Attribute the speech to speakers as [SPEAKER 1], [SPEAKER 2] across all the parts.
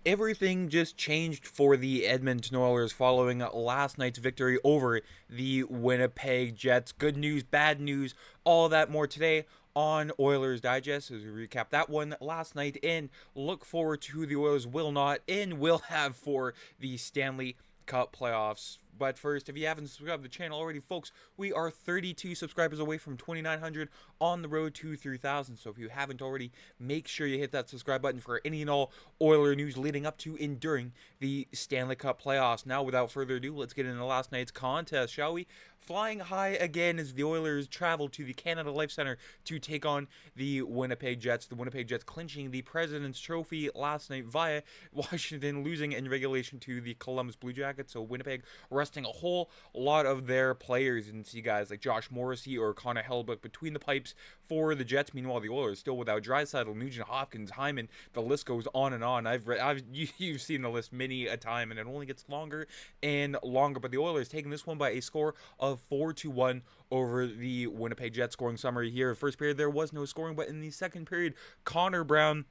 [SPEAKER 1] Everything just changed for the Edmonton Oilers following last night's victory over the Winnipeg Jets. Good news, bad news, all that more today on Oilers Digest as we recap that one last night and look forward to who the Oilers will not and will have for the Stanley Cup playoffs. But first, if you haven't subscribed to the channel already, folks, we are 32 subscribers away from 2,900 on the road to 3,000. So if you haven't already, make sure you hit that subscribe button for any and all Oiler news leading up to and during the Stanley Cup playoffs. Now, without further ado, let's get into last night's contest, shall we? Flying high again as the Oilers travel to the Canada Life Center to take on the Winnipeg Jets. The Winnipeg Jets clinching the President's Trophy last night via Washington losing in regulation to the Columbus Blue Jackets. So Winnipeg resting a whole lot of their players, and see guys like Josh Morrissey or Connor McDavid between the pipes for the Jets. Meanwhile, the Oilers still without Draisaitl, Nugent-Hopkins, Hyman. The list goes on and on. You've seen the list many a time, and it only gets longer and longer. But the Oilers taking this one by a score of 4-1 over the Winnipeg Jets. Scoring summary here. First period there was no scoring, but in the second period, Connor Brown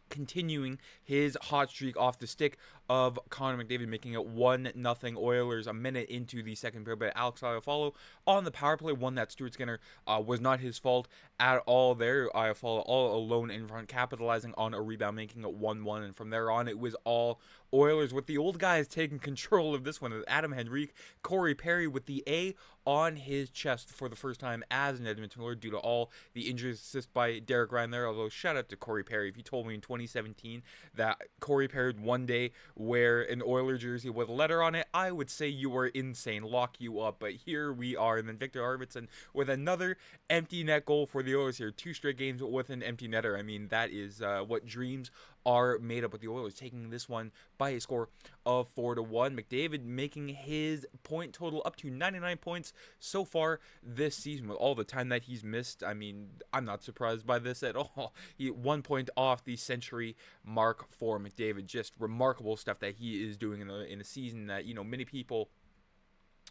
[SPEAKER 1] continuing his hot streak off the stick of Connor McDavid, making it 1-0 Oilers a minute into the second period. But Alex Iafallo on the power play, one that Stuart Skinner was not his fault at all there. Iafallo all alone in front, capitalizing on a rebound, making it 1-1. And from there on, it was all Oilers, with the old guys taking control of this one. Adam Henrique, Corey Perry with the A on his chest for the first time as an Edmonton Oiler due to all the injuries, assist by Derek Ryan there. Although, shout out to Corey Perry. If you told me in 2017 that Corey Perry would one day wear an Oiler jersey with a letter on it, I would say you were insane, lock you up. But here we are. And then Victor Arvidsson with another empty net goal for the Oilers here. 2 straight games with an empty netter. I mean, that is what dreams are made up, with the Oilers taking this one by a score of 4-1. McDavid making his point total up to 99 points so far this season with all the time that he's missed. I mean, I'm not surprised by this at all. 1 point off the century mark for McDavid. Just remarkable stuff that he is doing in a season that, many people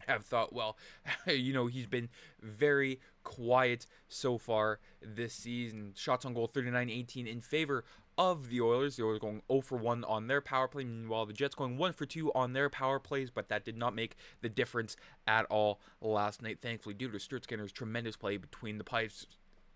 [SPEAKER 1] have thought, well, he's been very quiet so far this season. Shots on goal 39-18 in favor of the Oilers. The Oilers going 0 for 1 on their power play, meanwhile the Jets going 1 for 2 on their power plays, but that did not make the difference at all last night, thankfully, due to Stuart Skinner's tremendous play between the pipes.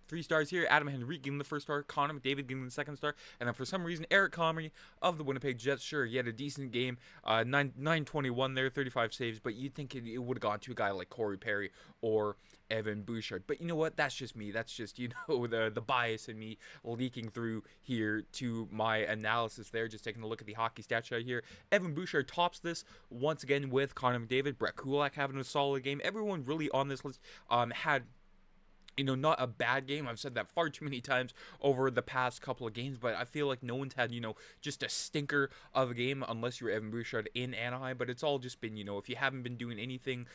[SPEAKER 1] 3 stars here. Adam Henrique getting the first star, Connor McDavid getting the second star, and then for some reason Eric Comrie of the Winnipeg Jets. Sure, he had a decent game, 921 there, 35 saves, but you'd think it would have gone to a guy like Corey Perry or Evan Bouchard. But you know what? That's just me. That's just, the bias in me leaking through here to my analysis there. Just taking a look at the hockey stat sheet here. Evan Bouchard tops this once again with Connor McDavid. Brett Kulak having a solid game. Everyone really on this list had not a bad game. I've said that far too many times over the past couple of games, but I feel like no one's had, just a stinker of a game unless you're Evan Bouchard in Anaheim. But it's all just been, if you haven't been doing anything,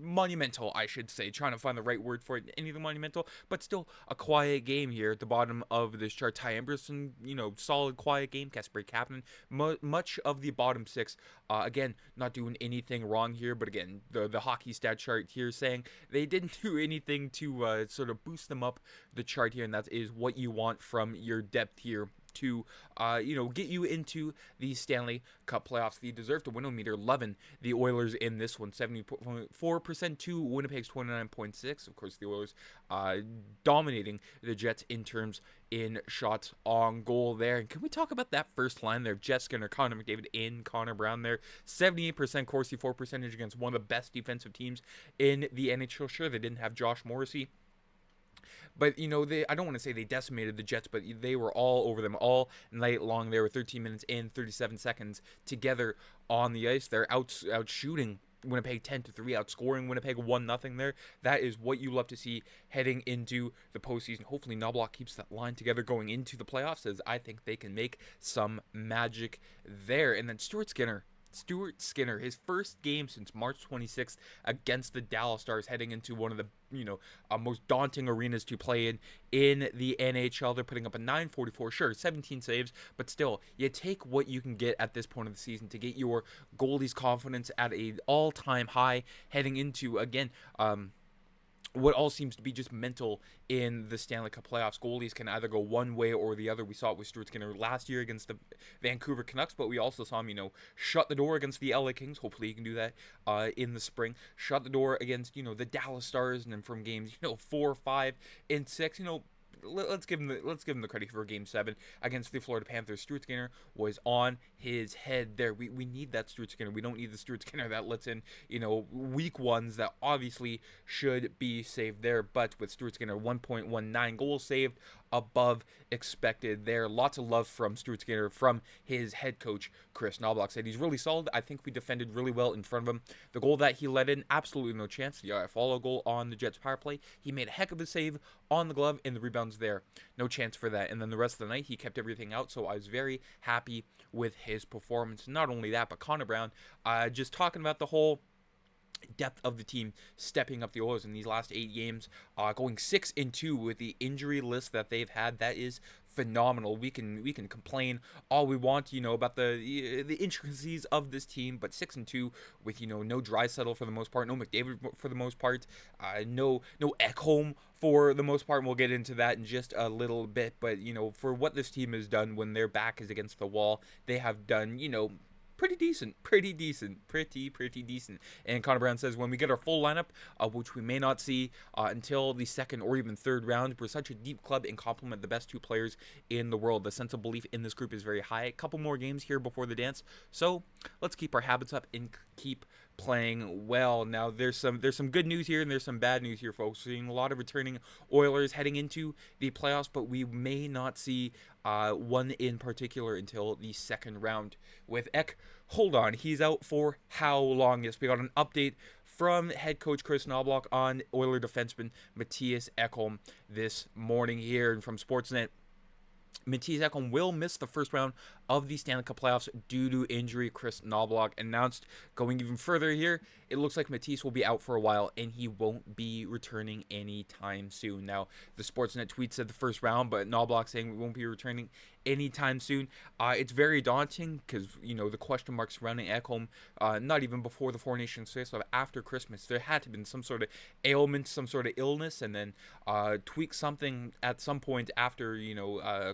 [SPEAKER 1] monumental, I should say. Trying to find the right word for it. Anything monumental, but still a quiet game here at the bottom of this chart. Ty Emberson, solid, quiet game. Kasper Kapanen, much of the bottom 6, again, not doing anything wrong here, but again, the hockey stat chart here saying they didn't do anything to sort of boost them up the chart here, and that is what you want from your depth here to get you into the Stanley Cup playoffs. The deserve to win meter 11, the Oilers in this one, 70.4% to Winnipeg's 29.6. Of course, the Oilers dominating the Jets in terms in shots on goal there. And can we talk about that first line there? Jeff Skinner, Connor McDavid, and Connor Brown there. 78% Corsi for percentage against one of the best defensive teams in the NHL. Sure, they didn't have Josh Morrissey, but, I don't want to say they decimated the Jets, but they were all over them all night long. They were 13 minutes and 37 seconds together on the ice. They're out shooting Winnipeg 10-3, outscoring Winnipeg 1-0 there. That is what you love to see heading into the postseason. Hopefully Knoblauch keeps that line together going into the playoffs, as I think they can make some magic there. And then Stuart Skinner, his first game since March 26th against the Dallas Stars, heading into one of the most daunting arenas to play in the NHL. They're putting up a 944, sure, 17 saves, but still, you take what you can get at this point of the season to get your goalie's confidence at an all-time high heading into, again, what all seems to be just mental in the Stanley Cup playoffs. Goalies can either go one way or the other. We saw it with Stuart Skinner last year against the Vancouver Canucks, but we also saw him, shut the door against the LA Kings. Hopefully he can do that in the spring. Shut the door against, the Dallas Stars, and then from games, 4, 5, and 6, let's give him the credit for Game 7 against the Florida Panthers. Stuart Skinner was on his head there. We need that Stuart Skinner. We don't need the Stuart Skinner that lets in weak ones that obviously should be saved there. But with Stuart Skinner, 1.19 goals saved, above expected there. Lots of love from Stuart Skinner from his head coach Kris Knoblauch. Said he's really solid. I think we defended really well in front of him. The goal that he let in, absolutely no chance. The follow goal on the Jets power play, he made a heck of a save on the glove, and the rebounds there, no chance for that. And then the rest of the night, he kept everything out, so I was very happy with his performance. Not only that, but Connor Brown, just talking about the whole depth of the team stepping up the Oilers in these last 8 games, going 6-2 with the injury list that they've had. That is phenomenal. We can complain all we want, about the intricacies of this team, but 6-2 with no Draisaitl for the most part, no McDavid for the most part, no Ekholm for the most part, and we'll get into that in just a little bit. But for what this team has done when their back is against the wall, they have done pretty decent. And Connor Brown says, when we get our full lineup, which we may not see until the second or even third round, we're such a deep club and complement the best 2 players in the world. The sense of belief in this group is very high. A couple more games here before the dance, so let's keep our habits up and keep playing well. Now there's some good news here and there's some bad news here, folks. We're seeing a lot of returning Oilers heading into the playoffs, but we may not see one in particular until the second round. With hold on, he's out for how long? Yes, we got an update from head coach Kris Knoblauch on Oiler defenseman Mattias Ekholm this morning here, and from Sportsnet, Mattias Ekholm will miss the first round of the Stanley Cup playoffs due to injury, Kris Knoblauch announced. Going even further here, it looks like Mattias will be out for a while and he won't be returning anytime soon. Now, the Sportsnet tweet said the first round, but Knoblauch saying we won't be returning anytime soon. It's very daunting because, the question marks surrounding Ekholm, not even before the Four Nations Race, but after Christmas. There had to have been some sort of ailment, some sort of illness, and then tweak something at some point after,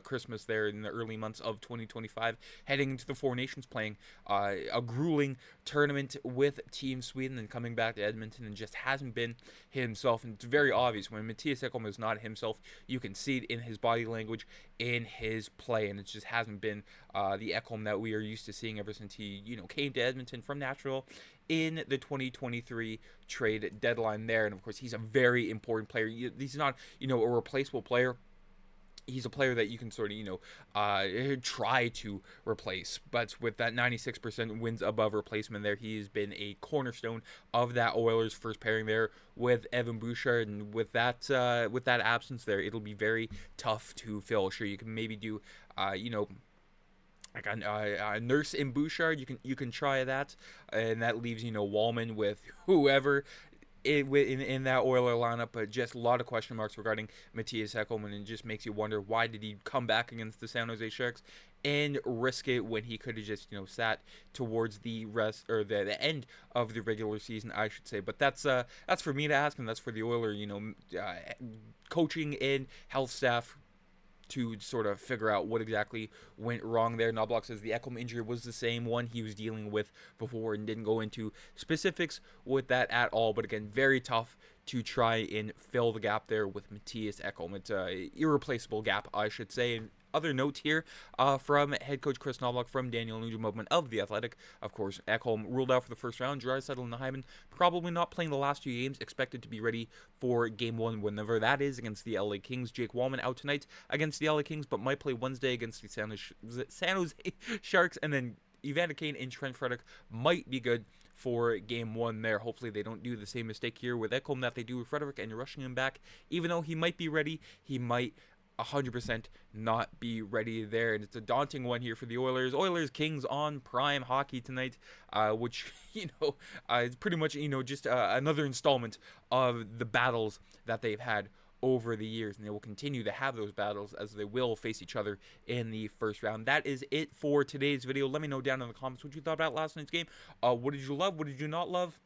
[SPEAKER 1] Christmas there in the early months of 2025, heading into the Four Nations, playing a grueling tournament with Team Sweden and coming back to Edmonton, and just hasn't been himself. And it's very obvious when Mattias Ekholm is not himself. You can see it in his body language, in his play, and it just hasn't been the Ekholm that we are used to seeing ever since he came to Edmonton from Nashville in the 2023 trade deadline there. And of course, he's a very important player. He's not a replaceable player. He's a player that you can sort of, try to replace. But with that 96% wins above replacement there, he's been a cornerstone of that Oilers first pairing there with Evan Bouchard. And with that absence there, it'll be very tough to fill. Sure, you can maybe do, like a Nurse in Bouchard. You can try that, and that leaves Wallman with whoever in that Oiler lineup, but just a lot of question marks regarding Mattias Ekholm, and it just makes you wonder, why did he come back against the San Jose Sharks and risk it when he could have just sat towards the rest, or the end of the regular season, I should say. But that's for me to ask, and that's for the Oiler coaching and health staff to sort of figure out what exactly went wrong there. Knoblauch says the Ekholm injury was the same one he was dealing with before and didn't go into specifics with that at all. But again, very tough to try and fill the gap there with Mattias Ekholm. It's an irreplaceable gap, I should say. And other notes here from head coach Kris Knoblauch, from Daniel Nugent-Hopkins of The Athletic. Of course, Ekholm ruled out for the first round. Draisaitl and Hyman probably not playing the last 2 games, expected to be ready for Game 1 whenever that is against the LA Kings. Jake Wallman out tonight against the LA Kings, but might play Wednesday against the San Jose Sharks. And then Evander Kane and Trent Frederick might be good for Game 1 there. Hopefully they don't do the same mistake here with Ekholm that they do with Frederick and rushing him back. Even though he might be ready, he might 100% not be ready there. And it's a daunting one here for the Oilers. Kings on Prime Hockey tonight, which is pretty much just another installment of the battles that they've had over the years, and they will continue to have those battles as they will face each other in the first round. That is it for today's video. Let me know down in the comments what you thought about last night's game. What did you love? What did you not love?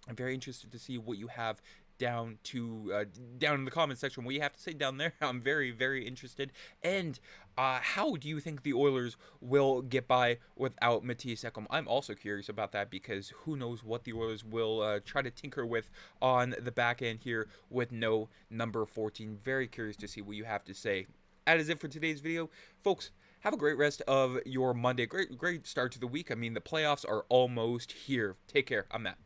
[SPEAKER 1] I'm very interested to see what you have down in the comment section what you have to say down there. I'm very, very interested. And how do you think the Oilers will get by without Mattias Ekholm? I'm also curious about that, because who knows what the Oilers will try to tinker with on the back end here with no number 14. Very curious to see what you have to say. That is it for today's video, folks. Have a great rest of your Monday. Great start to the week. I mean, the playoffs are almost here. Take care. I'm Matt.